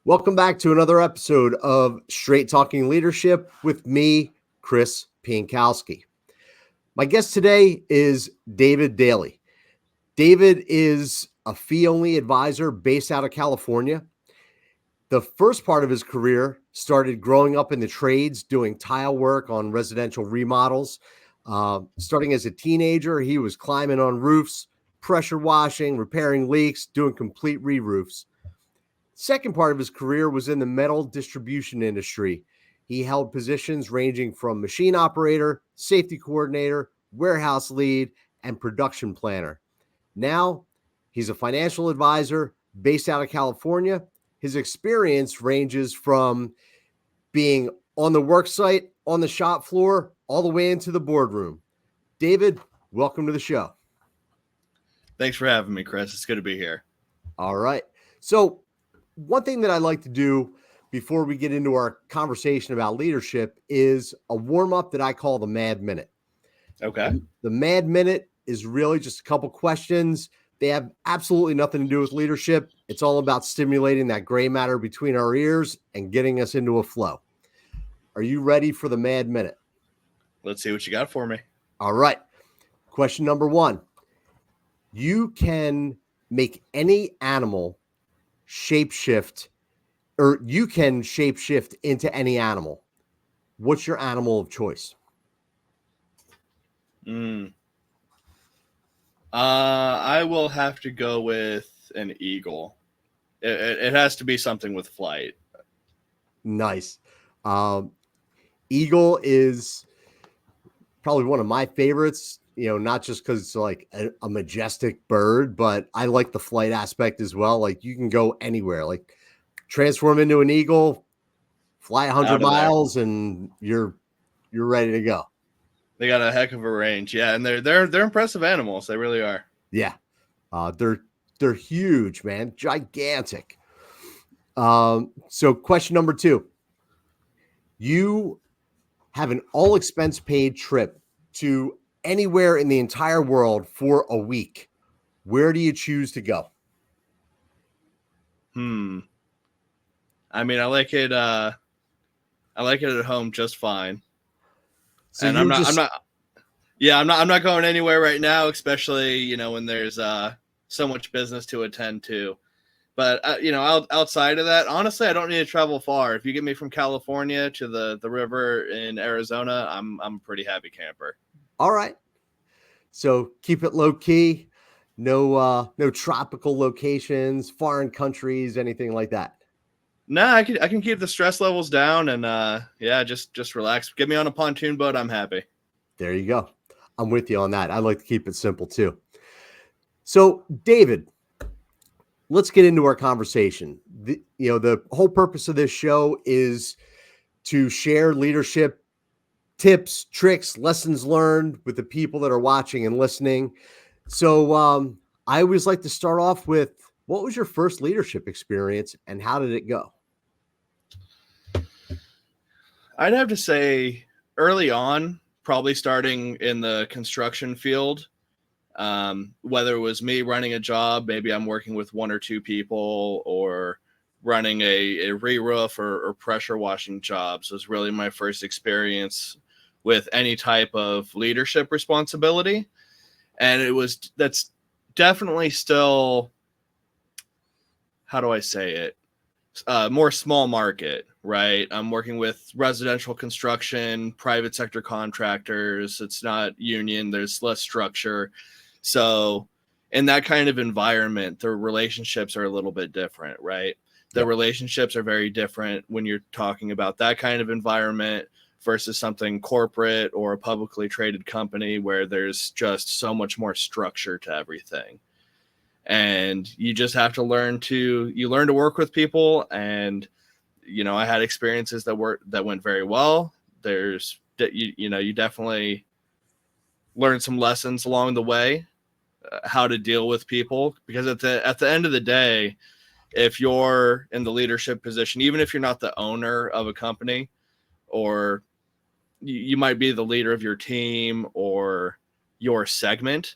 Welcome back to another episode of Straight Talking Leadership with me, Chris Piankowski. My guest today is David Daley. David is a fee-only advisor based out of California. The first part of his career started growing up in the trades, doing tile work on residential remodels. Starting as a teenager, he was climbing on roofs, pressure washing, repairing leaks, doing complete re-roofs. Second part of his career was in the metal distribution industry. He held positions ranging from machine operator, safety coordinator, warehouse lead, and production planner. Now, he's a financial advisor based out of California. His experience ranges from being on the work site, on the shop floor, all the way into the boardroom. David, welcome to the show. Thanks for having me, Chris. It's good to be here. All right. So, one thing that I like to do before we get into our conversation about leadership is a warm up that I call the Mad Minute. Okay. The Mad Minute is really just a couple questions. They have absolutely nothing to do with leadership. It's all about stimulating that gray matter between our ears and getting us into a flow. Are you ready for the Mad Minute? Let's see what you got for me. All right. Question number one. You can make any animal shapeshift, or you can shapeshift into any animal. What's your animal of choice? I will have to go with an eagle. It has to be something with flight. Nice. Eagle is probably one of my favorites, not just because it's like a majestic bird, but I like the flight aspect as well. Like you can go anywhere, like transform into an eagle, fly 100 miles, and you're ready to go. They got a heck of a range, yeah, and they're impressive animals. They really are. Yeah, they're huge, man, gigantic. So question number two: you have an all expense paid trip to anywhere in the entire world for a week. Where do you choose to go? I mean, I like it at home just fine. So and I'm not going anywhere right now, especially, when there's so much business to attend to. But, outside of that, honestly, I don't need to travel far. If you get me from California to the river in Arizona, I'm a pretty happy camper. All right. So keep it low key. No tropical locations, foreign countries, anything like that. No, I can keep the stress levels down and just relax. Get me on a pontoon boat. I'm happy. There you go. I'm with you on that. I like to keep it simple too. So, David, let's get into our conversation. The whole purpose of this show is to share leadership tips, tricks, lessons learned with the people that are watching and listening. So, I always like to start off with, what was your first leadership experience and how did it go? I'd have to say early on, probably starting in the construction field, whether it was me running a job, maybe I'm working with one or two people, or running a re-roof or pressure washing jobs was really my first experience with any type of leadership responsibility. And that's definitely still, how do I say it? More small market, right? I'm working with residential construction, private sector contractors. It's not union. There's less structure. So in that kind of environment, the relationships are a little bit different, right? The relationships are very different when you're talking about that kind of environment versus something corporate or a publicly traded company where there's just so much more structure to everything. And you just have to learn to work with people. And, I had experiences that went very well. You definitely learn some lessons along the way, how to deal with people, because at the end of the day, if you're in the leadership position, even if you're not the owner of a company, or you might be the leader of your team or your segment,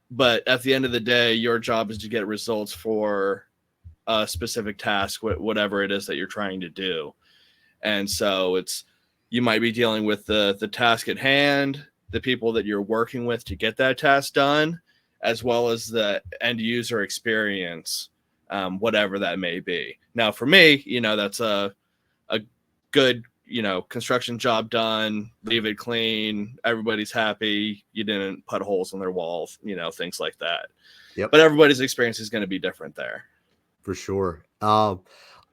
but at the end of the day, your job is to get results for a specific task, whatever it is that you're trying to do. And so you might be dealing with the task at hand, the people that you're working with to get that task done, as well as the end user experience, whatever that may be. Now, for me, that's a good, construction job done, leave it clean, everybody's happy, you didn't put holes in their walls, things like that. Yep. But everybody's experience is going to be different there. For sure. I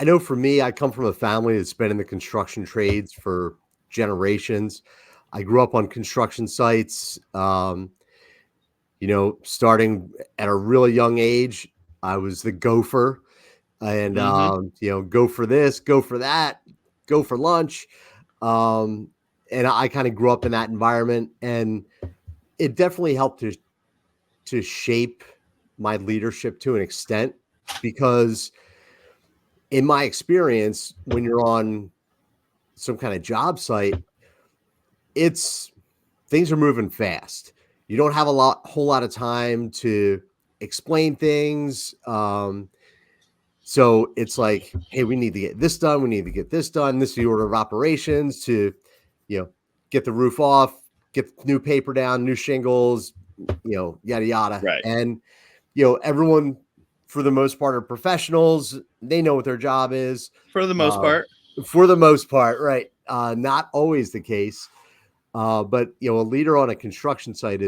know for me, I come from a family that's been in the construction trades for generations. I grew up on construction sites, starting at a really young age. I was the gopher and, go for this, go for that, go for lunch. And I kind of grew up in that environment, and it definitely helped to shape my leadership to an extent, because in my experience, when you're on some kind of job site, things are moving fast. You don't have whole lot of time to explain things. So it's like, hey, we need to get this done. We need to get this done. This is the order of operations to, get the roof off, get new paper down, new shingles, yada, yada. Right. And, everyone, for the most part, are professionals. They know what their job is. For the most part. For the most part, right. Not always the case. But, a leader on a construction site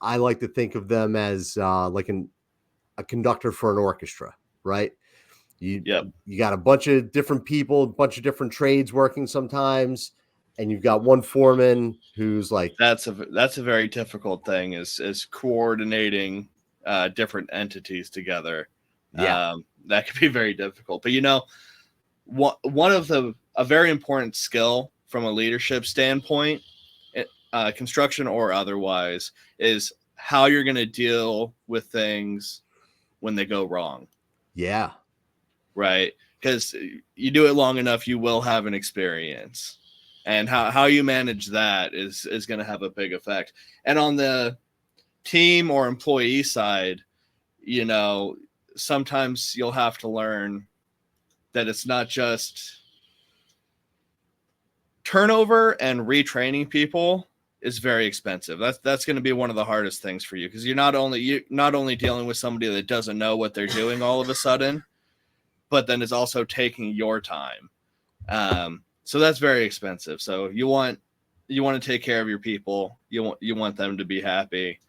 I like to think of them as like a conductor for an orchestra, right? You got a bunch of different people, a bunch of different trades working sometimes, and you've got one foreman who's like, that's a very difficult thing is coordinating different entities together. Yeah. That could be very difficult. But one of a very important skill from a leadership standpoint, construction or otherwise, is how you're going to deal with things when they go wrong. Yeah. Right. Because you do it long enough, you will have an experience, and how you manage that is going to have a big effect. And on the team or employee side, sometimes you'll have to learn that it's not just turnover, and retraining people is very expensive. That's going to be one of the hardest things for you, because you're not only dealing with somebody that doesn't know what they're doing all of a sudden, but then it's also taking your time. So that's very expensive. So you want to take care of your people. You want them to be happy,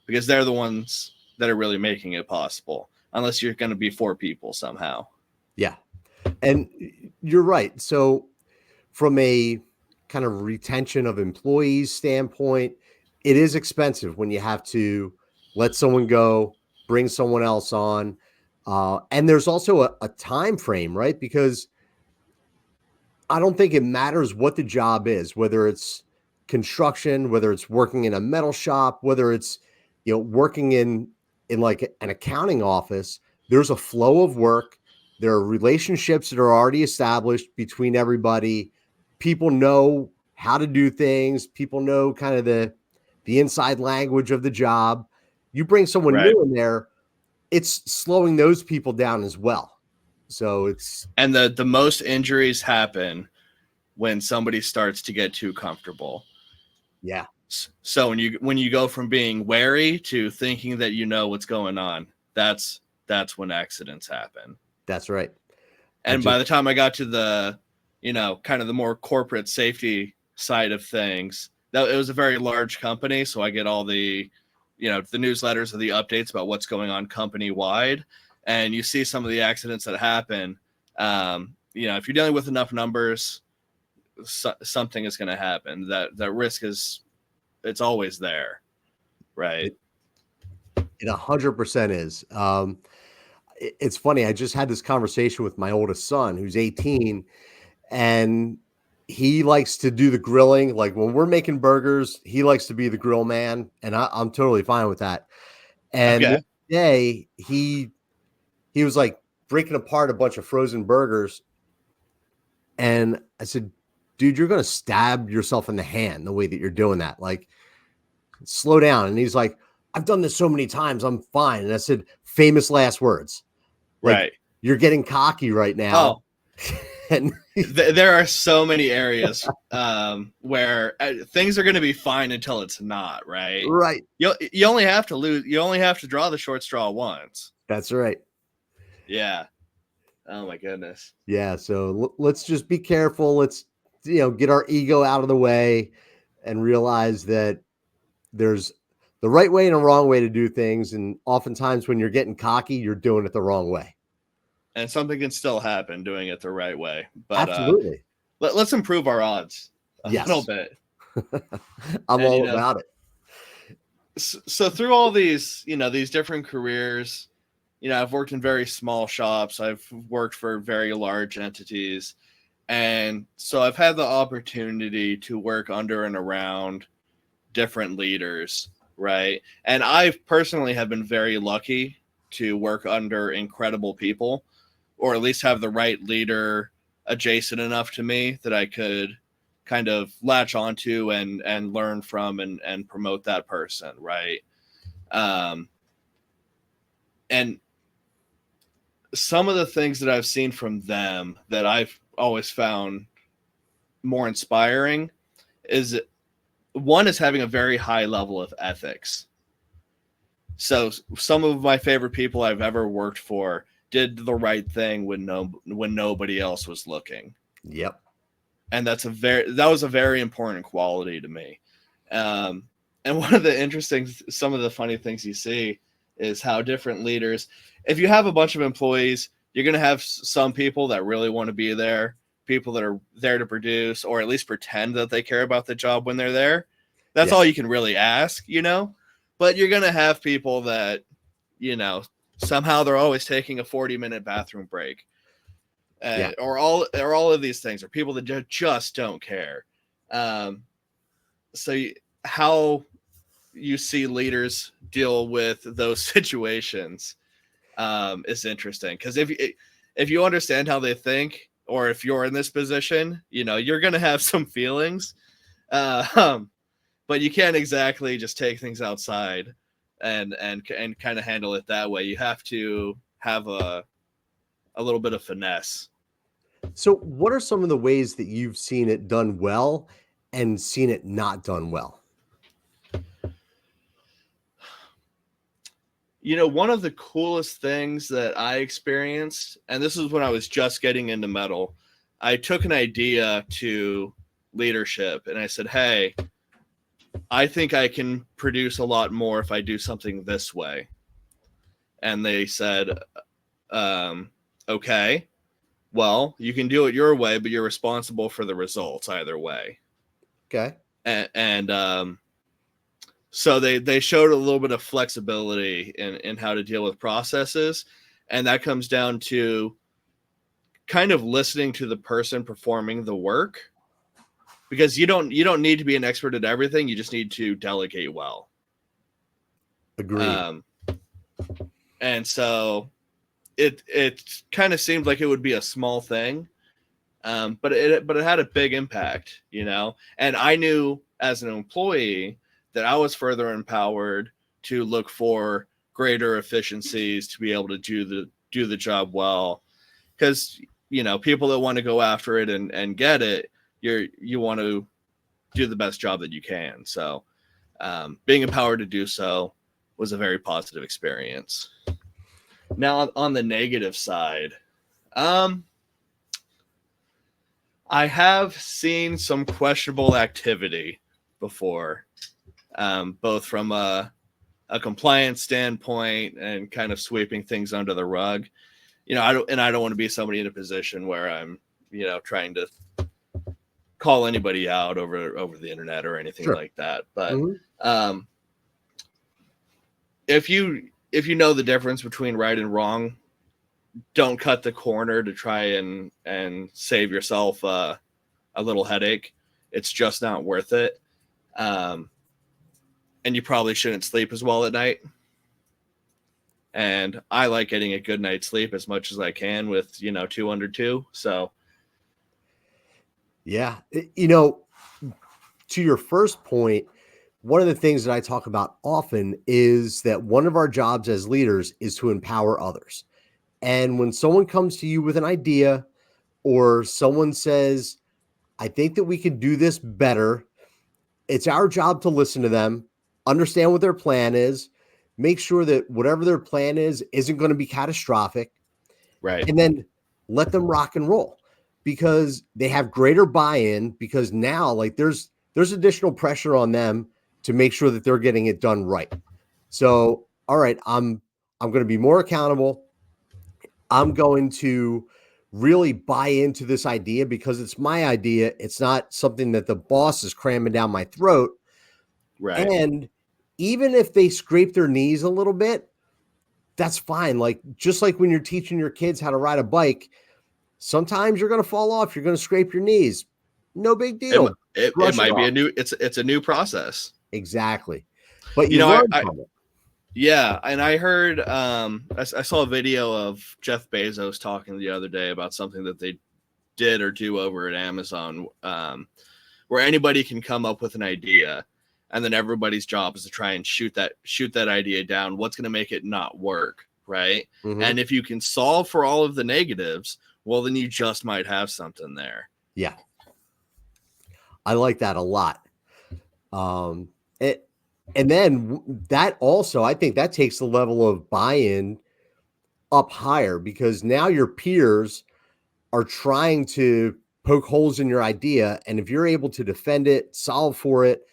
because they're the ones that are really making it possible, unless you're going to be 4 people somehow. Yeah. And you're right. So from a kind of retention of employees standpoint, it is expensive when you have to let someone go, bring someone else on. And there's also a time frame, right? Because I don't think it matters what the job is, whether it's construction, whether it's working in a metal shop, whether it's, working in like an accounting office. There's a flow of work. There are relationships that are already established between everybody. People know how to do things. People know kind of the inside language of the job. You bring someone new in there, it's slowing those people down as well. So and the most injuries happen when somebody starts to get too comfortable. Yeah. So when you go from being wary to thinking that you know what's going on, that's when accidents happen. That's right. And by the time I got to the, kind of the more corporate safety side of things, that it was a very large company. So I get all the, the newsletters or the updates about what's going on company wide. And you see some of the accidents that happen. If you're dealing with enough numbers, something is going to happen. That risk it's always there. Right. It 100% is. It's funny. I just had this conversation with my oldest son, who's 18, and he likes to do the grilling. Like when we're making burgers, he likes to be the grill man, and I'm totally fine with that. And one day he was like breaking apart a bunch of frozen burgers, and I said, "Dude, you're going to stab yourself in the hand the way that you're doing that. Like, slow down." And he's like, "I've done this so many times. I'm fine." And I said, famous last words. Like, right. You're getting cocky right now. Oh, And there are so many areas where things are going to be fine until it's not, right? right. You only have to lose. You only have to draw the short straw once. That's right. Yeah. Oh my goodness. Yeah. So let's just be careful. Let's, get our ego out of the way and realize that there's the right way and a wrong way to do things. And oftentimes when you're getting cocky, you're doing it the wrong way. And something can still happen doing it the right way. But Absolutely. let's improve our odds a little Yes. bit. I'm And, all about it. So through all these, these different careers, I've worked in very small shops. I've worked for very large entities. And so I've had the opportunity to work under and around different leaders, right? And I personally have been very lucky to work under incredible people, or at least have the right leader adjacent enough to me that I could kind of latch onto and learn from and promote that person, right? And some of the things that I've seen from them that I've always found more inspiring is, one is having a very high level of ethics. So some of my favorite people I've ever worked for did the right thing when nobody else was looking. Yep. And that was a very important quality to me. And one of some of the funny things you see is how different leaders, if you have a bunch of employees, you're going to have some people that really want to be there, people that are there to produce, or at least pretend that they care about the job when they're there. That's all you can really ask, but you're going to have people that, somehow they're always taking a 40-minute bathroom break. Or all of these things, or people that just don't care. How you see leaders deal with those situations is interesting, because if you understand how they think, or if you're in this position, you're going to have some feelings, but you can't exactly just take things outside and kind of handle it that way. You have to have a little bit of finesse. So what are some of the ways that you've seen it done well and seen it not done well? One of the coolest things that I experienced, and this is when I was just getting into metal, I took an idea to leadership and I said, hey, I think I can produce a lot more if I do something this way. And they said, okay, well, you can do it your way, but you're responsible for the results either way. Okay. And so they showed a little bit of flexibility in how to deal with processes. And that comes down to kind of listening to the person performing the work, because you don't need to be an expert at everything. You just need to delegate well. Agreed. And so it kind of seemed like it would be a small thing, but it had a big impact, And I knew as an employee that I was further empowered to look for greater efficiencies to be able to do the job well, because people that want to go after it and get it, you want to do the best job that you can. So being empowered to do so was a very positive experience. Now on the negative side, I have seen some questionable activity before, both from a compliance standpoint and kind of sweeping things under the rug. I don't want to be somebody in a position where I'm, trying to call anybody out over the internet or anything like that. But if you know the difference between right and wrong, don't cut the corner to try and save yourself a little headache. It's just not worth it. And you probably shouldn't sleep as well at night. And I like getting a good night's sleep as much as I can with, 2 under 2. So. Yeah. To your first point, one of the things that I talk about often is that one of our jobs as leaders is to empower others. And when someone comes to you with an idea, or someone says, I think that we could do this better, it's our job to listen to them, understand what their plan is, make sure that whatever their plan is isn't going to be catastrophic, Right. and then let them rock and roll, because they have greater buy-in, because now like there's additional pressure on them to make sure that they're getting it done right. So, all right, I'm going to be more accountable. I'm going to really buy into this idea because it's my idea. It's not something that the boss is cramming down my throat. Right. And even if they scrape their knees a little bit, that's fine. Like, just like when you're teaching your kids how to ride a bike, sometimes you're going to fall off. You're going to scrape your knees. No big deal. It might be it's a new process. Exactly. But you learn from it. Yeah, and I heard I saw a video of Jeff Bezos talking the other day about something that they did or do over at Amazon, where anybody can come up with an idea, and then everybody's job is to try and shoot that idea down. What's going to make it not work, right? Mm-hmm. And if you can solve for all of the negatives, well, then you just might have something there. Yeah, I like that a lot. And then that also, I think that takes the level of buy-in up higher, because now your peers are trying to poke holes in your idea. And if you're able to defend it, solve for it,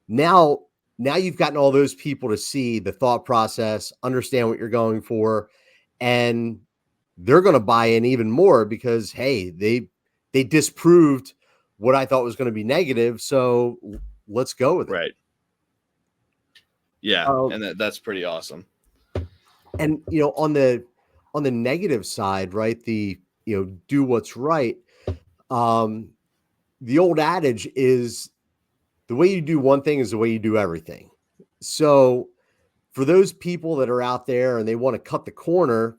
now you've gotten all those people to see the thought process, understand what you're going for, and they're going to buy in even more because, hey, they disproved what I thought was going to be negative. So let's go with it. Right. Yeah, and that's pretty awesome. And on the negative side, right? The do what's right. The old adage is the way you do one thing is the way you do everything. So for those people that are out there and they want to cut the corner,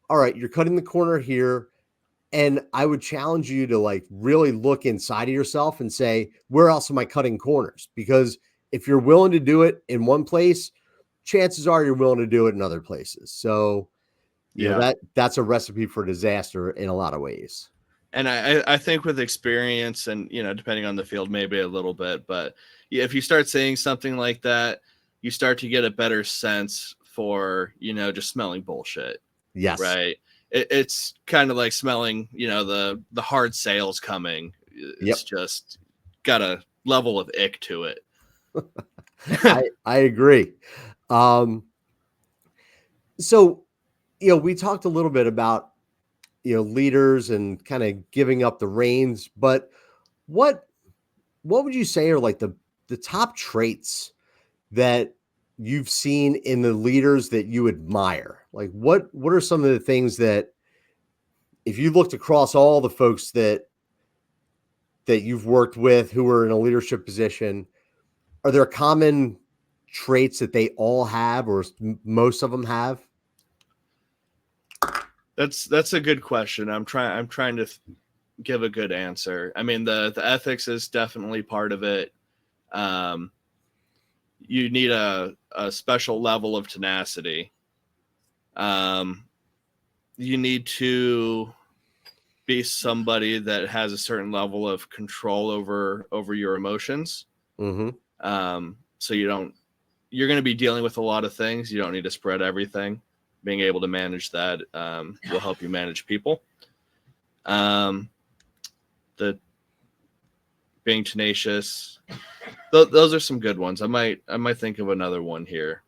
all right, you're cutting the corner here. And I would challenge you to like really look inside of yourself and say, where else am I cutting corners? Because if you're willing to do it in one place, chances are you're willing to do it in other places. So, that's a recipe for disaster in a lot of ways. And I think with experience and, depending on the field, maybe a little bit, but if you start saying something like that, you start to get a better sense for, just smelling bullshit. Yes. Right. It's kind of like smelling, the hard sales coming. It's just got a level of ick to it. I agree. So, we talked a little bit about, leaders and kind of giving up the reins, but what would you say are like the top traits that you've seen in the leaders that you admire? Like what are some of the things that, if you looked across all the folks that you've worked with who are in a leadership position, are there common traits that they all have, or most of them have? That's a good question. I'm trying to give a good answer. I mean, the ethics is definitely part of it. You need a special level of tenacity. You need to be somebody that has a certain level of control over your emotions. Mm-hmm. So you're going to be dealing with a lot of things. You don't need to spread everything. Being able to manage that will help you manage people. The being tenacious. Those are some good ones. I might think of another one here,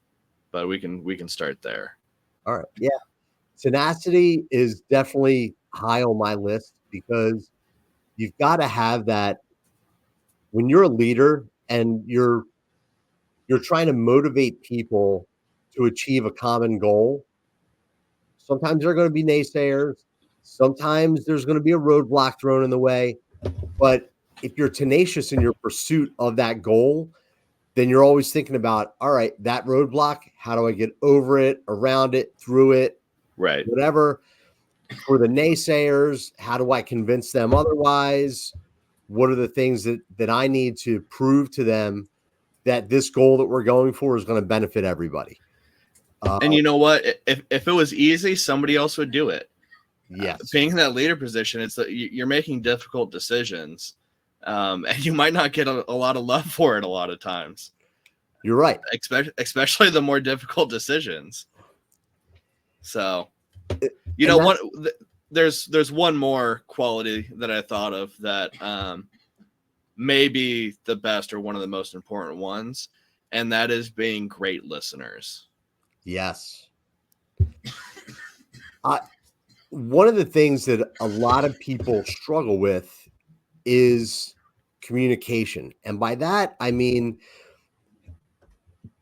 but we can start there. All right. Yeah. Tenacity is definitely high on my list, because you've got to have that when you're a leader and you're trying to motivate people to achieve a common goal. Sometimes there are going to be naysayers. Sometimes there's going to be a roadblock thrown in the way. But if you're tenacious in your pursuit of that goal, then you're always thinking about, all right, that roadblock, how do I get over it, around it, through it, right? Whatever. For the naysayers, how do I convince them otherwise? What are the things that I need to prove to them that this goal that we're going for is going to benefit everybody? And you know what? If it was easy, somebody else would do it. Yes. Being in that leader position, it's that you're making difficult decisions, and you might not get a lot of love for it a lot of times. You're right. Especially the more difficult decisions. So, you know what? There's one more quality that I thought of that may be the best or one of the most important ones, and that is being great listeners. Yes. One of the things that a lot of people struggle with is communication. And by that, I mean,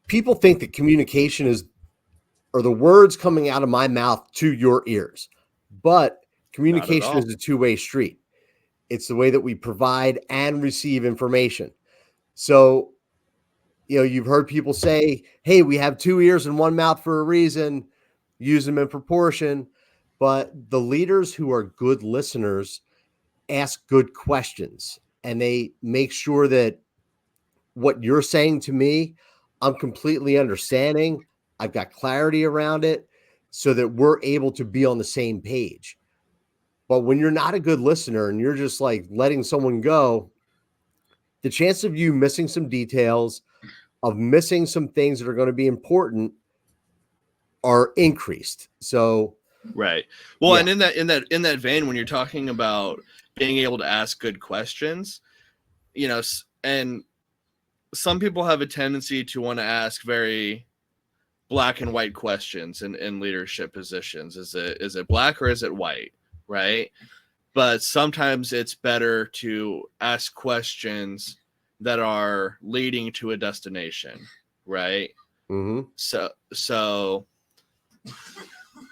people think that communication are the words coming out of my mouth to your ears. But communication is a two-way street. It's the way that we provide and receive information. So, you've heard people say, hey, we have 2 ears and 1 mouth for a reason, use them in proportion. But the leaders who are good listeners ask good questions, and they make sure that what you're saying to me, I'm completely understanding. I've got clarity around it so that we're able to be on the same page. But when you're not a good listener and you're just like letting someone go, the chance of you missing some details, of missing some things that are going to be important are increased. So, right. Well, yeah. And in that vein, when you're talking about being able to ask good questions, and some people have a tendency to want to ask very black and white questions in leadership positions. Is it black or is it white? Right. But sometimes it's better to ask questions that are leading to a destination. Right. Mm-hmm. So,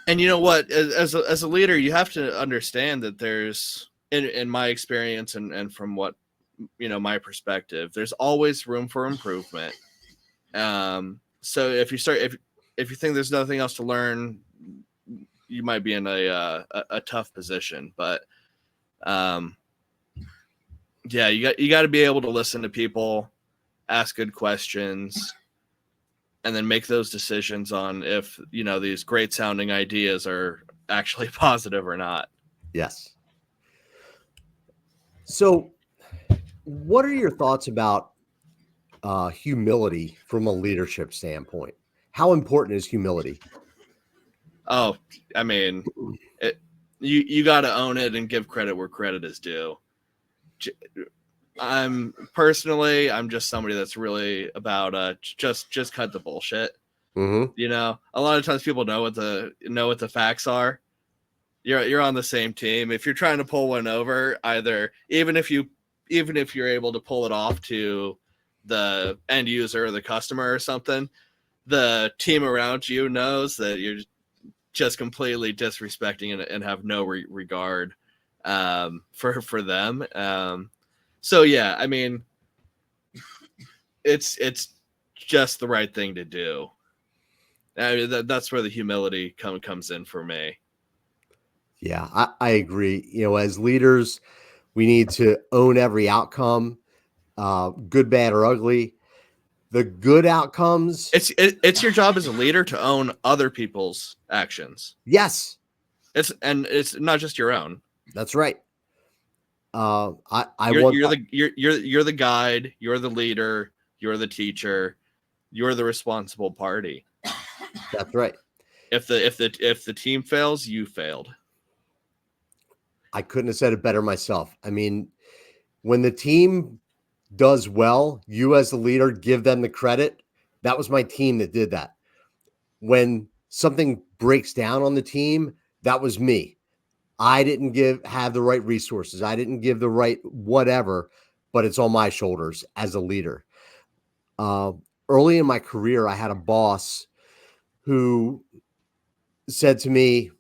and you know what, as a leader, you have to understand that there's, in my experience and from what, my perspective, there's always room for improvement. So if you think there's nothing else to learn, you might be in a tough position. But yeah, you got to be able to listen to people, ask good questions, and then make those decisions on if these great sounding ideas are actually positive or not. Yes. So, what are your thoughts about humility from a leadership standpoint? How important is humility? Oh, I mean, you got to own it and give credit where credit is due. I'm just somebody that's really about just cut the bullshit. Mm-hmm. A lot of times people know what the facts are. You're on the same team. If you're trying to pull one over, even if you're able to pull it off to the end user or the customer or something, the team around you knows that you're just completely disrespecting and have no regard for them. So yeah, I mean, it's just the right thing to do. I mean, that's where the humility comes in for me. Yeah, I agree. As leaders, we need to own every outcome, good, bad, or ugly. The good outcomes. It's your job as a leader to own other people's actions. Yes. It's not just your own. That's right. You're the guide, you're the leader, you're the teacher, you're the responsible party. That's right. If the team fails, you failed. I couldn't have said it better myself. I mean, when the team does well, you as the leader give them the credit. That was my team that did that. When something breaks down on the team, that was me. I didn't have the right resources. I didn't give the right whatever, but it's on my shoulders as a leader. Early in my career, I had a boss who said to me,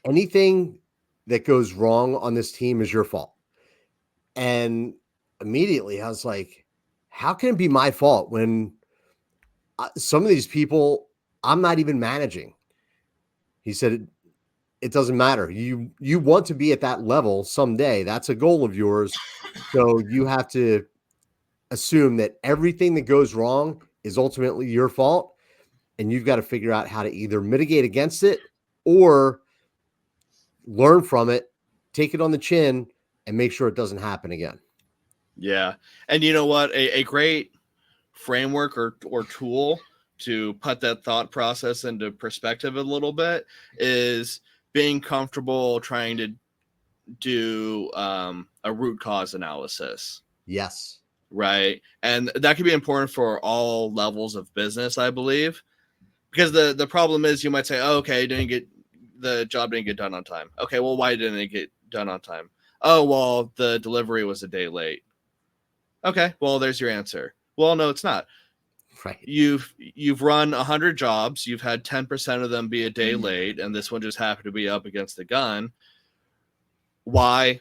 anything that goes wrong on this team is your fault. And immediately I was like, how can it be my fault when some of these people I'm not even managing? He said, it doesn't matter. You want to be at that level someday. That's a goal of yours. So you have to assume that everything that goes wrong is ultimately your fault. and you've got to figure out how to either mitigate against it or learn from it, take it on the chin, and make sure it doesn't happen again. Yeah. And you know what? A great framework or tool to put that thought process into perspective a little bit is being comfortable trying to do a root cause analysis. Yes. Right. And that can be important for all levels of business, I believe, because the problem is you might say, oh, okay, the job didn't get done on time. Okay, well, why didn't it get done on time? Oh, well, the delivery was a day late. Okay, well, there's your answer. Well, no, it's not. Right. You've run 100 jobs. You've had 10% of them be a day late, and this one just happened to be up against the gun. Why?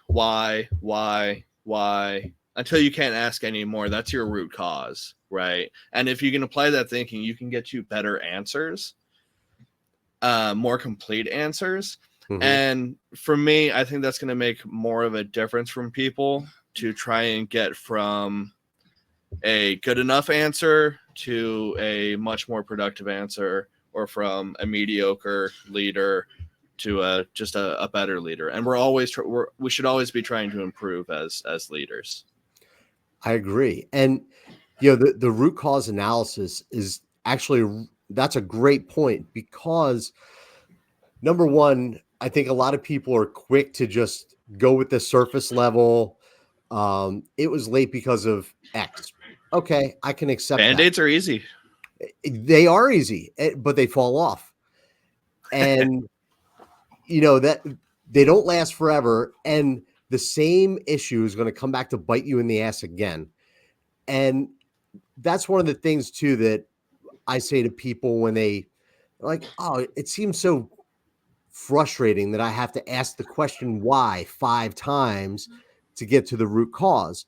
Until you can't ask anymore, that's your root cause, right? And if you can apply that thinking, you can get you better answers, more complete answers. Mm-hmm. And for me, I think that's going to make more of a difference from people to try and get from a good enough answer to a much more productive answer, or from a mediocre leader to just a better leader. And we should always be trying to improve as leaders. I agree. And, the root cause analysis is actually, that's a great point, because number one, I think a lot of people are quick to just go with the surface level. It was late because of X. Okay, I can accept that. Band-Aids are easy. They are easy, but they fall off. And, that they don't last forever. And the same issue is going to come back to bite you in the ass again. And that's one of the things too that I say to people when they like, oh, it seems so frustrating that I have to ask the question why 5 times to get to the root cause.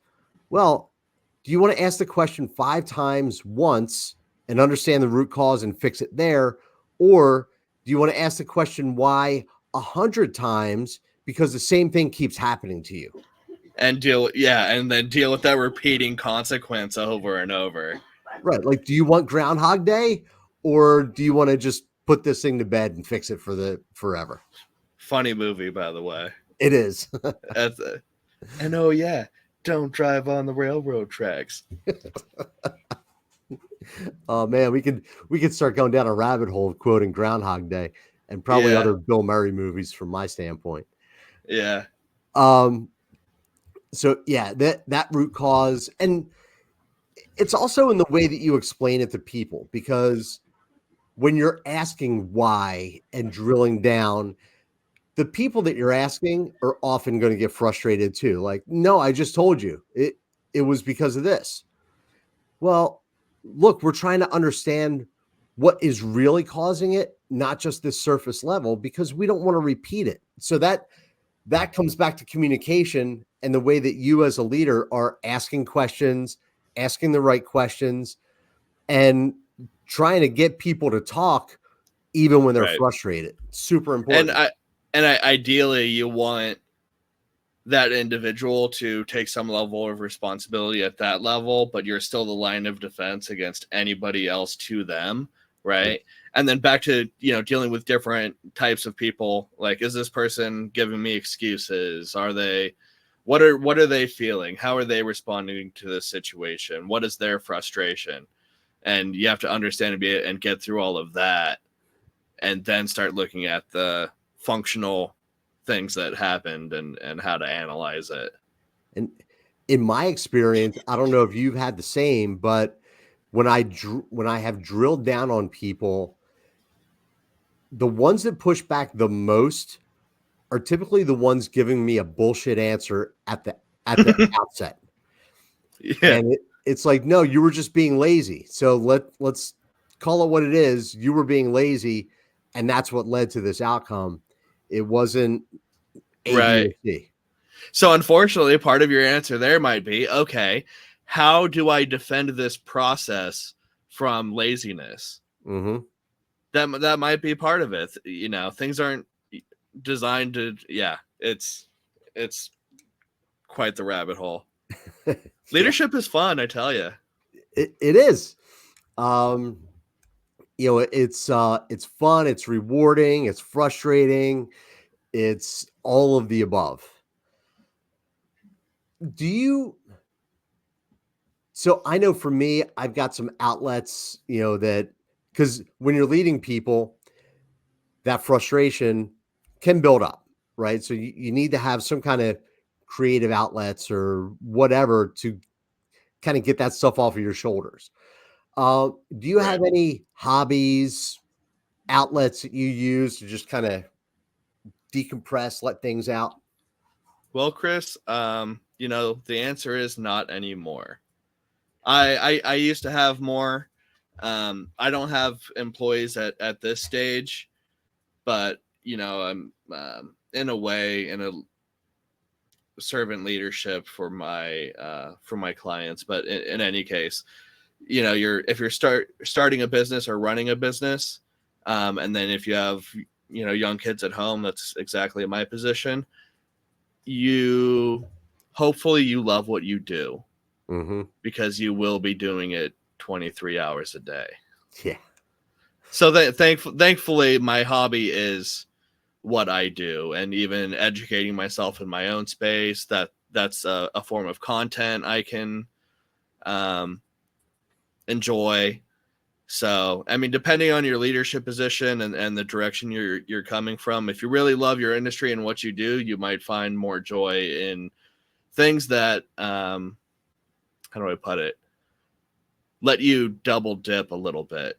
Well, do you want to ask the question 5 times once and understand the root cause and fix it there? Or do you want to ask the question why 100 times because the same thing keeps happening to you? And then deal with that repeating consequence over and over. Right. Like, do you want Groundhog Day, or do you want to just put this thing to bed and fix it for forever? Funny movie, by the way. It is. And oh yeah, don't drive on the railroad tracks. Oh man, we could start going down a rabbit hole of quoting Groundhog Day and probably other Bill Murray movies from my standpoint. Yeah. So yeah, that root cause, and it's also in the way that you explain it to people, because when you're asking why and drilling down, the people that you're asking are often going to get frustrated too. Like, no, I just told you it was because of this. Well, look, we're trying to understand what is really causing it, not just this surface level, because we don't want to repeat it. So that comes back to communication and the way that you as a leader are asking questions, asking the right questions, and trying to get people to talk even when they're frustrated. Super important. And ideally you want that individual to take some level of responsibility at that level, but you're still the line of defense against anybody else to them, right? And then back to, dealing with different types of people. Like, is this person giving me excuses? What are they feeling? How are they responding to this situation? What is their frustration? And you have to understand and get through all of that, and then start looking at the functional things that happened and how to analyze it. And in my experience, I don't know if you've had the same, but when I have drilled down on people, the ones that push back the most are typically the ones giving me a bullshit answer at the outset. Yeah. And it's like, no, you were just being lazy. So let's call it what it is. You were being lazy, and that's what led to this outcome. It wasn't A, right. B, or C. So unfortunately, part of your answer there might be, okay, how do I defend this process from laziness? Mm-hmm. That might be part of it. Things aren't designed to, it's quite the rabbit hole. Leadership is fun, I tell you. It is. it's fun, it's rewarding, it's frustrating, it's all of the above. Do you So I know for me, I've got some outlets, that because when you're leading people, that frustration can build up, right? So you need to have some kind of creative outlets or whatever to kind of get that stuff off of your shoulders. Do you Right. have any hobbies, outlets that you use to just kind of decompress, let things out? Well, Chris, the answer is not anymore. I used to have more. I don't have employees at this stage, but I'm in a way in a servant leadership for my clients. But in any case, if you're starting a business or running a business, and then if you have young kids at home, that's exactly my position. Hopefully you love what you do, Mm-hmm. because you will be doing it 23 hours a day. Yeah. So that thankfully my hobby is what I do, and even educating myself in my own space, that's a form of content I can um, enjoy. So, I mean, depending on your leadership position and the direction you're coming from, if you really love your industry and what you do, you might find more joy in things that how do I put it? Let you double dip a little bit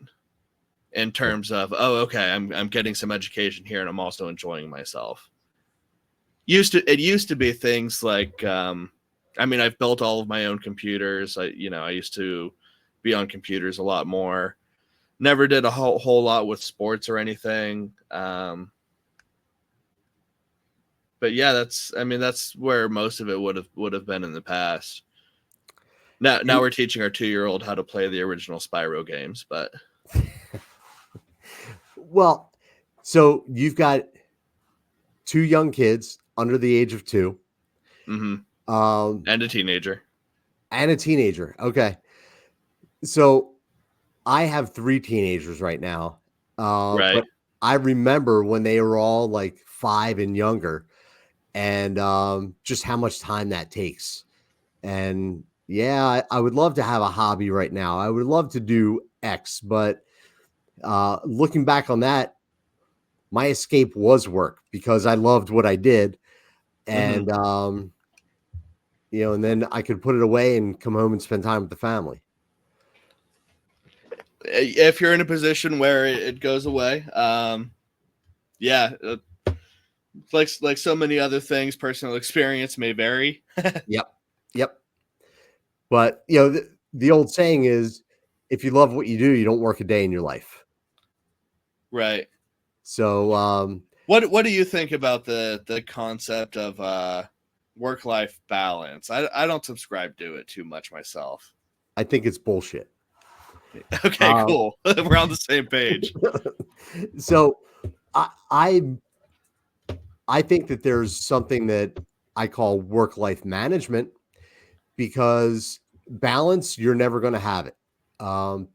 in terms of, oh, okay, I'm getting some education here and I'm also enjoying myself. It used to be things like I've built all of my own computers. I used to be on computers a lot more. Never did a whole lot with sports or anything. But yeah, that's where most of it would have been in the past. Now And we're teaching our 2-year-old how to play the original Spyro games, but well, so you've got two young kids under the age of two, mm-hmm. um, And a teenager. and a teenager. Okay. So I have three teenagers right now. Right. But I remember when they were all like 5 and younger, and just how much time that takes. And yeah, I would love to have a hobby right now. I would love to do X, but looking back on that, my escape was work because I loved what I did. Mm-hmm. And, and then I could put it away and come home and spend time with the family. If you're in a position where it goes away, yeah, like so many other things, personal experience may vary. Yep. Yep. But, the old saying is if you love what you do, you don't work a day in your life. Right. So, What do you think about the concept of work-life balance? I don't subscribe to it too much myself. I think it's bullshit. Okay, Um, cool. We're on the same page. so I, I I think that there's something that I call work life management because balance, you're never going to have it.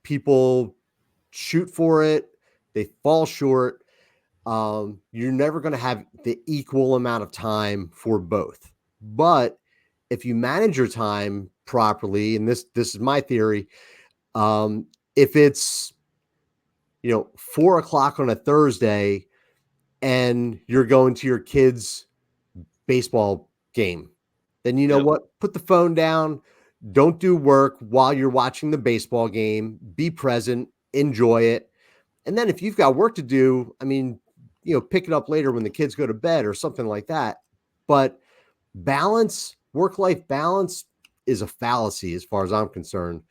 People shoot for it, they fall short. You're never going to have the equal amount of time for both. But if you manage your time properly, and this is my theory, if it's 4 o'clock on a Thursday and you're going to your kids' baseball game, then you know Yep. what? Put the phone down. Don't do work while you're watching the baseball game. Be present, enjoy it. And then if you've got work to do, I mean, pick it up later when the kids go to bed or something like that. But balance, work life balance is a fallacy as far as I'm concerned.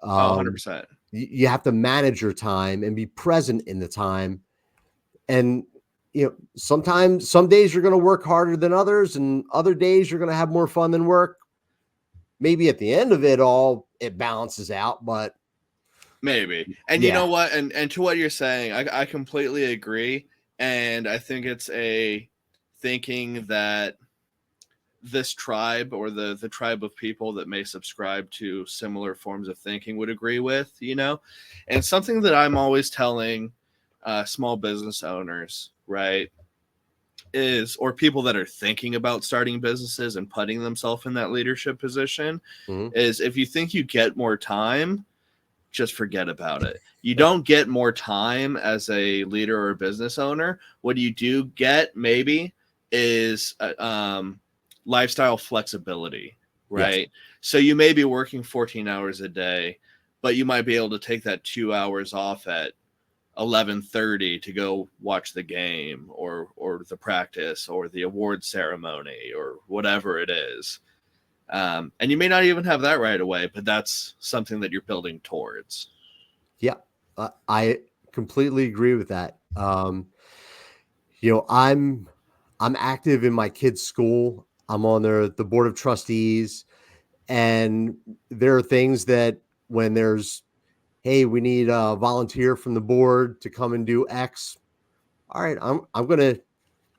Oh, Um, 100%. you have to manage your time and be present in the time. And sometimes some days you're going to work harder than others, and other days you're going to have more fun than work. Maybe at the end of it all, it balances out, but Maybe. And you yeah. know what? And to what you're saying, I completely agree. And I think it's a thinking that this tribe or the tribe of people that may subscribe to similar forms of thinking would agree with, and something that I'm always telling small business owners, right, is, or people that are thinking about starting businesses and putting themselves in that leadership position, is if you think you get more time, just forget about it. You don't get more time as a leader or a business owner. What you do get maybe is lifestyle flexibility, right? Yes. So you may be working 14 hours a day, but you might be able to take that 2 hours off at 11:30 to go watch the game or the practice or the award ceremony or whatever it is. And you may not even have that right away, but that's something that you're building towards. Yeah, I completely agree with that. I'm active in my kids' school. I'm on the board of trustees, and there are things that when there's, hey, we need a volunteer from the board to come and do X. All right, I'm going to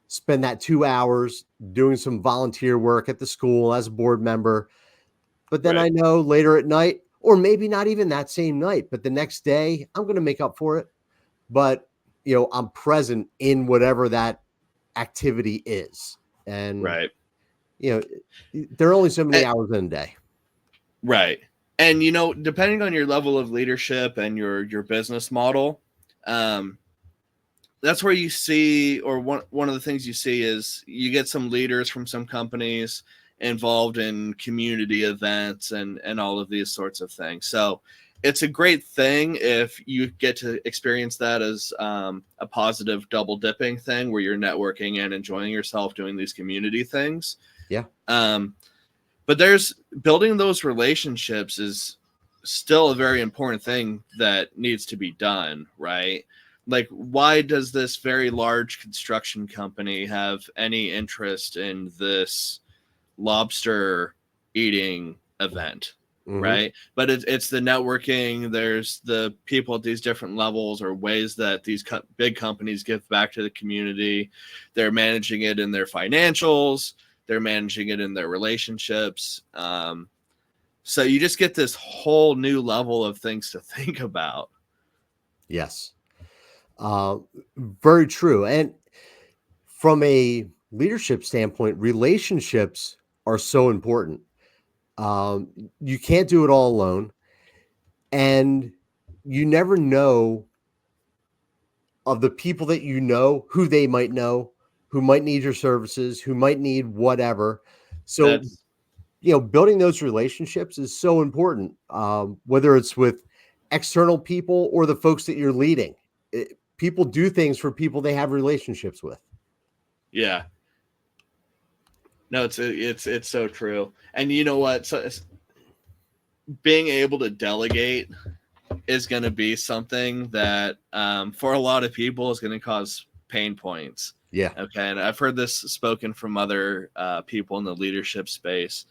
spend that 2 hours doing some volunteer work at the school as a board member. But then I know later at night, or maybe not even that same night, but the next day, I'm going to make up for it. But, I'm present in whatever that activity is. And, there are only so many hours in a day. Right. And, depending on your level of leadership and your business model, that's where you see, or one of the things you see is you get some leaders from some companies involved in community events and all of these sorts of things. So it's a great thing if you get to experience that as a positive double dipping thing where you're networking and enjoying yourself doing these community things. Yeah. But there's building those relationships is still a very important thing that needs to be done, right? Like, why does this very large construction company have any interest in this lobster eating event, right? But it's the networking. There's the people at these different levels or ways that these big companies give back to the community. They're managing it in their financials. They're managing it in their relationships. So you just get this whole new level of things to think about. Yes. Very true. And from a leadership standpoint, relationships are so important. You can't do it all alone. And you never know of the people that who they might know, who might need your services, who might need whatever. So, building those relationships is so important, whether it's with external people or the folks that you're leading. People do things for people they have relationships with. Yeah. No, it's so true. And you know what? So being able to delegate is going to be something that for a lot of people is going to cause pain points. Yeah. Okay. And I've heard this spoken from other people in the leadership space.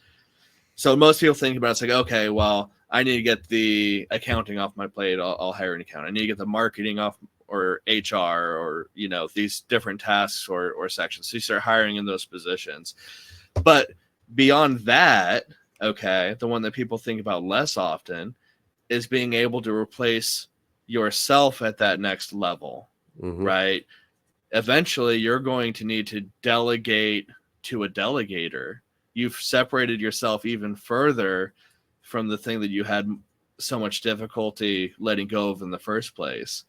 So most people think about it's like, okay, well, I need to get the accounting off my plate. I'll hire an accountant. I need to get the marketing off, or HR, or, these different tasks or sections. So you start hiring in those positions. But beyond that, okay, the one that people think about less often is being able to replace yourself at that next level, right? Eventually, you're going to need to delegate to a delegator. You've separated yourself even further from the thing that you had so much difficulty letting go of in the first place.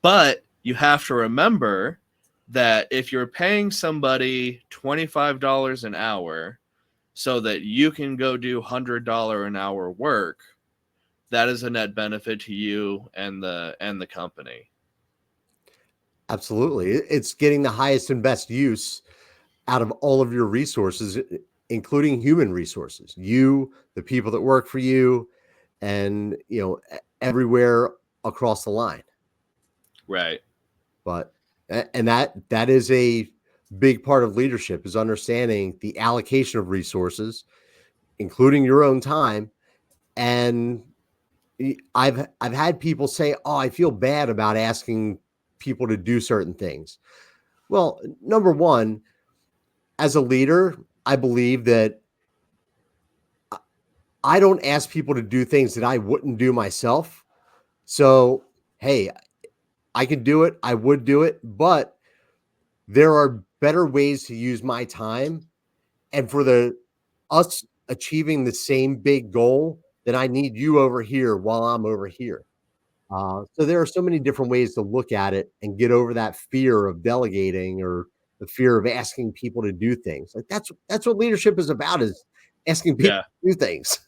But you have to remember that if you're paying somebody $25 an hour so that you can go do $100 an hour work, that is a net benefit to you and the company. Absolutely. It's getting the highest and best use out of all of your resources, including human resources, the people that work for you, and, everywhere across the line. Right. But, and that is a big part of leadership, is understanding the allocation of resources, including your own time. And I've had people say, "Oh, I feel bad about asking people to do certain things." Well, number one, as a leader, I believe that I don't ask people to do things that I wouldn't do myself. So, hey, I can do it. I would do it, but there are better ways to use my time. And for the us achieving the same big goal, then I need you over here while I'm over here. So there are so many different ways to look at it and get over that fear of delegating or the fear of asking people to do things. Like that's what leadership is about, is asking people Yeah. to do things.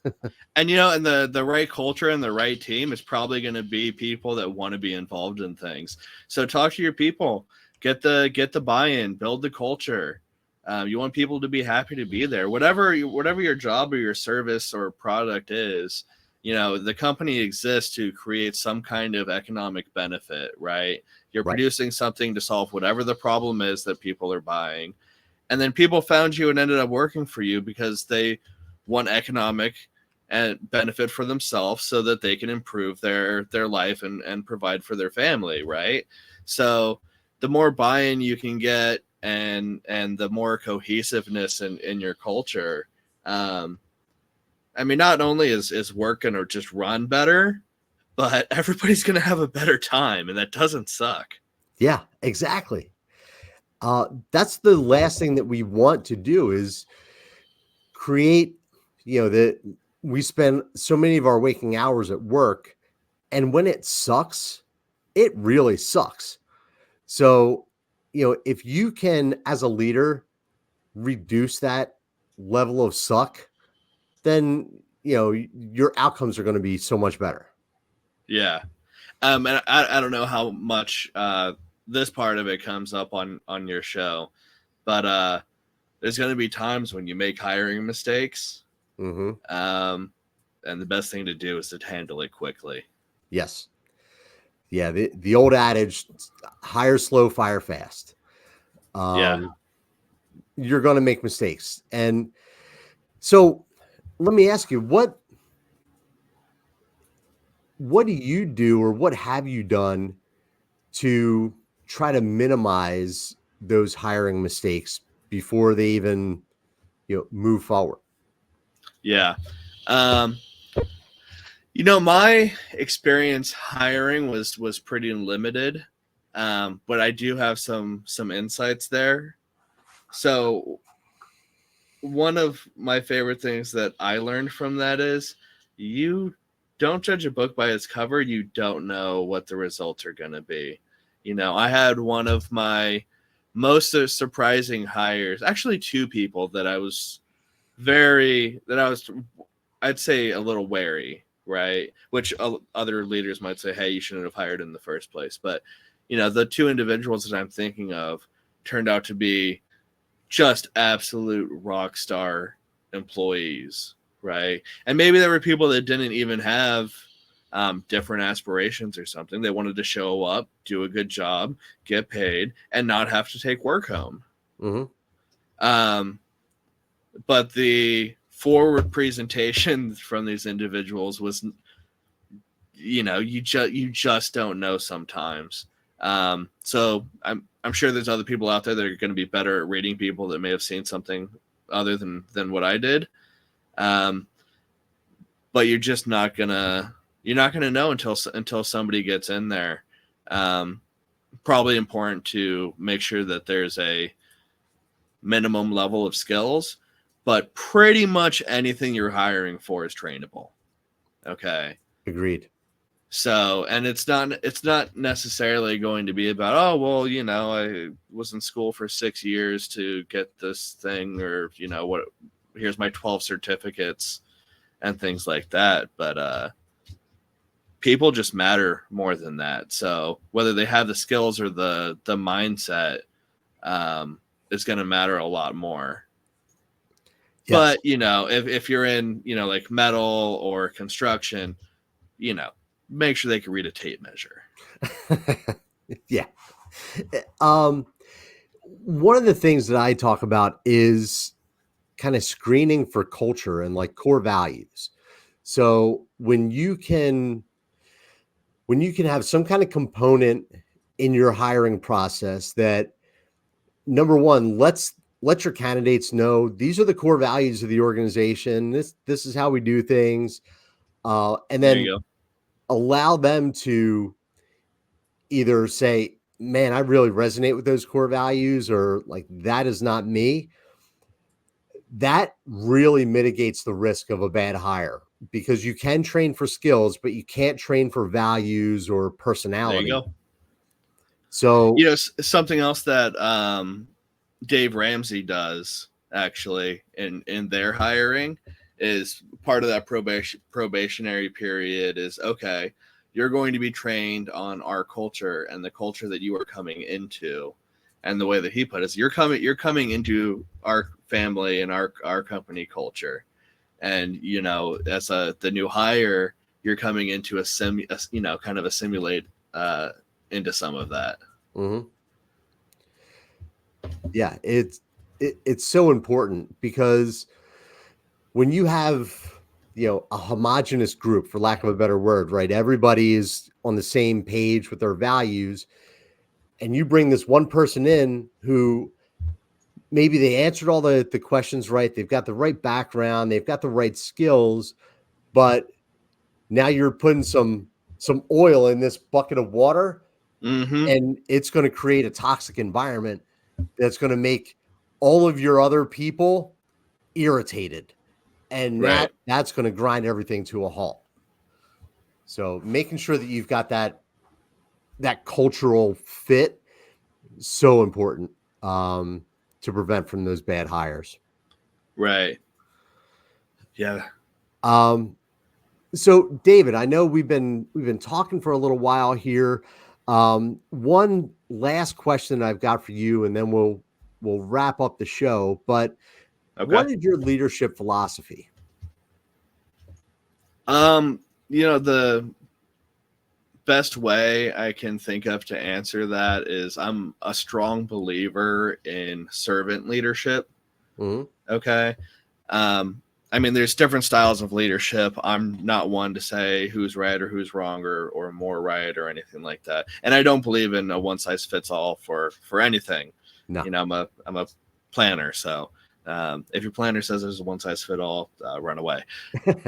And and the right culture and the right team is probably going to be people that want to be involved in things. So talk to your people, get the buy-in, build the culture. You want people to be happy to be there. Whatever your job or your service or product is, the company exists to create some kind of economic benefit, right? You're Right. producing something to solve whatever the problem is that people are buying. And then people found you and ended up working for you because they want economic and benefit for themselves so that they can improve their life and provide for their family, right? So the more buy-in you can get and the more cohesiveness in your culture, I mean, not only is work going to just run better, but everybody's going to have a better time, and that doesn't suck. Yeah, exactly. That's the last thing that we want to do is create, that we spend so many of our waking hours at work, and when it sucks, it really sucks. So, if you can, as a leader, reduce that level of suck, then, your outcomes are going to be so much better. Yeah. And I don't know how much this part of it comes up on your show, but there's going to be times when you make hiring mistakes. Mm-hmm. And the best thing to do is to handle it quickly. Yes. Yeah. The old adage, hire slow, fire fast. Yeah. Um, you're going to make mistakes. And so let me ask you, what do you do, or what have you done to try to minimize those hiring mistakes before they even, move forward? Yeah. Um, my experience hiring was pretty limited, but I do have some insights there. So one of my favorite things that I learned from that is you don't judge a book by its cover. You don't know what the results are going to be. I had one of my most surprising hires, actually two people that I'd say a little wary, right? Which other leaders might say, hey, you shouldn't have hired in the first place. But, the two individuals that I'm thinking of turned out to be just absolute rock star employees, right? And maybe there were people that didn't even have different aspirations or something. They wanted to show up, do a good job, get paid, and not have to take work home. Mm-hmm. Um, but the forward presentation from these individuals was, you just don't know sometimes. So I'm sure there's other people out there that are going to be better at reading people that may have seen something other than what I did. But you're not gonna know until somebody gets in there. Probably important to make sure that there's a minimum level of skills, but pretty much anything you're hiring for is trainable. Okay. Agreed. So, and it's not necessarily going to be about, oh, well, I was in school for 6 years to get this thing, or, here's my 12 certificates and things like that. But people just matter more than that. So whether they have the skills or the mindset, is going to matter a lot more. Yes. But, if you're in, like metal or construction, make sure they can read a tape measure. Yeah. Um, One of the things that I talk about is kind of screening for culture and like core values. So when you can have some kind of component in your hiring process that, number one, let your candidates know these are the core values of the organization. This is how we do things, and There then you go. allow them to either say, "Man, I really resonate with those core values," or like, "That is not me." That really mitigates the risk of a bad hire because you can train for skills, but you can't train for values or There you personality. go. So, Something else that Dave Ramsey does actually in their hiring is part of that probationary period is, okay, you're going to be trained on our culture and the culture that you are coming into. And the way that he put it is you're coming into our family and our company culture. And as the new hire, you're coming into kind of assimilate into some of that. mhm. Yeah, it's so important because when you have, a homogenous group, for lack of a better word, right? Everybody is on the same page with their values, and you bring this one person in who maybe they answered all the questions right, they've got the right background, they've got the right skills, but now you're putting some oil in this bucket of water, Mm-hmm. and it's going to create a toxic environment that's going to make all of your other people irritated, and Right. that's going to grind everything to a halt. So making sure that you've got that cultural fit is so important, to prevent from those bad hires. Right. Yeah. Um, so David, I know we've been talking for a little while here. One last question I've got for you, and then we'll wrap up the show. But Okay. what is your leadership philosophy? The best way I can think of to answer that is I'm a strong believer in servant leadership. Mhm. Okay. Um, I mean, there's different styles of leadership. I'm not one to say who's right or who's wrong or more right or anything like that. And I don't believe in a one size fits all for anything. No. I'm a planner, so if your planner says there's a one size fit all, run away.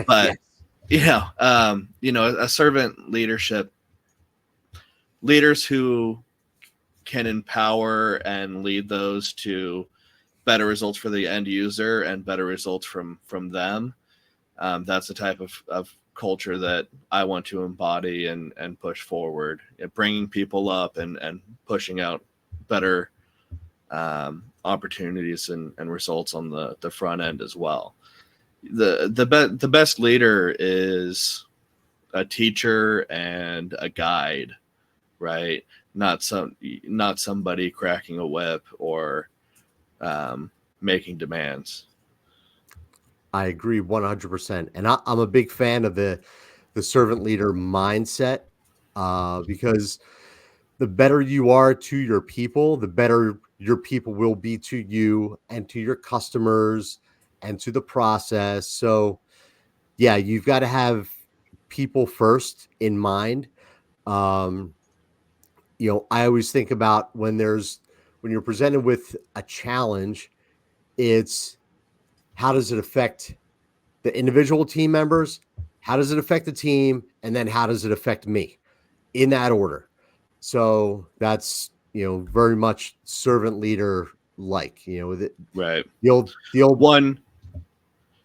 But Yes. a servant leadership, leaders who can empower and lead those to better results for the end user and better results from them. That's the type of culture that I want to embody and push forward, bringing people up and pushing out better opportunities and results on the front end as well. The best leader is a teacher and a guide, right? Not somebody cracking a whip or making demands. I agree 100%. And I'm a big fan of the servant leader mindset, because the better you are to your people, the better your people will be to you and to your customers and to the process. So, yeah, you've got to have people first in mind. Um, I always think about when you're presented with a challenge, it's how does it affect the individual team members? How does it affect the team? And then how does it affect me, in that order? So that's, very much servant leader like, Right. the old, One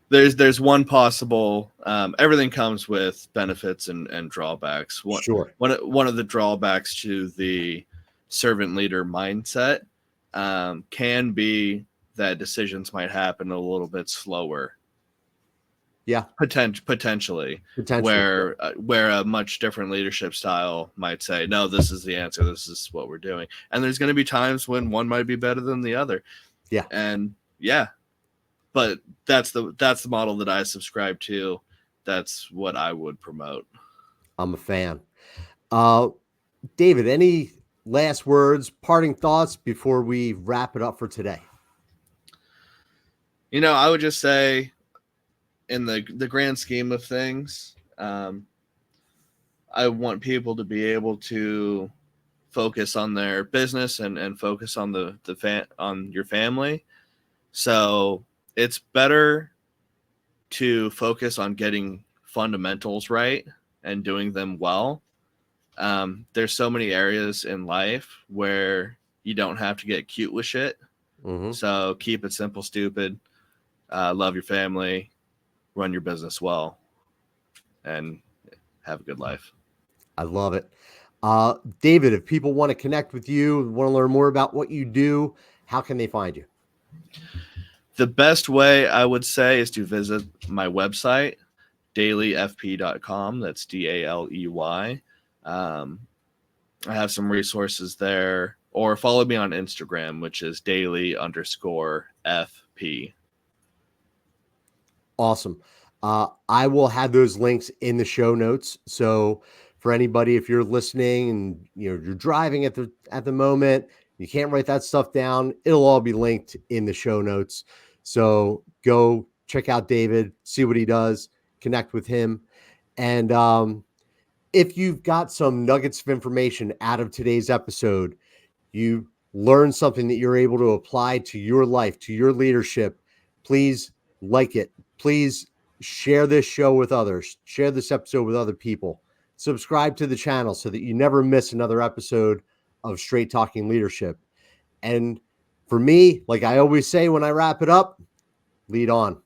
there's one possible, everything comes with benefits and drawbacks. sure. One of the drawbacks to the servant leader mindset can be that decisions might happen a little bit slower, Yeah. potentially, Potentially. where a much different leadership style might say, no, this is the answer, this is what we're doing. And there's going to be times when one might be better than the other. Yeah. And yeah, but that's the model that I subscribe to. That's what I would promote. I'm a fan. Uh, David, any last words, parting thoughts before we wrap it up for today? I would just say, in the grand scheme of things, I want people to be able to focus on their business and focus on on your family, So it's better to focus on getting fundamentals right and doing them well. There's so many areas in life where you don't have to get cute with shit. Mm-hmm. So keep it simple, stupid. Love your family, run your business well, and have a good life. I love it. David, if people want to connect with you, want to learn more about what you do, how can they find you? The best way I would say is to visit my website, daileyfp.com. That's DALEY. I have some resources there, or follow me on Instagram, which is daily_FP. Awesome. I will have those links in the show notes. So for anybody, if you're listening and you're driving at the moment, you can't write that stuff down, it'll all be linked in the show notes. So go check out David, see what he does, connect with him. And if you've got some nuggets of information out of today's episode, you learn something that you're able to apply to your life, to your leadership, please like it. Please share this show with others. Share this episode with other people. Subscribe to the channel so that you never miss another episode of Straight Talking Leadership. And for me, like I always say when I wrap it up, lead on.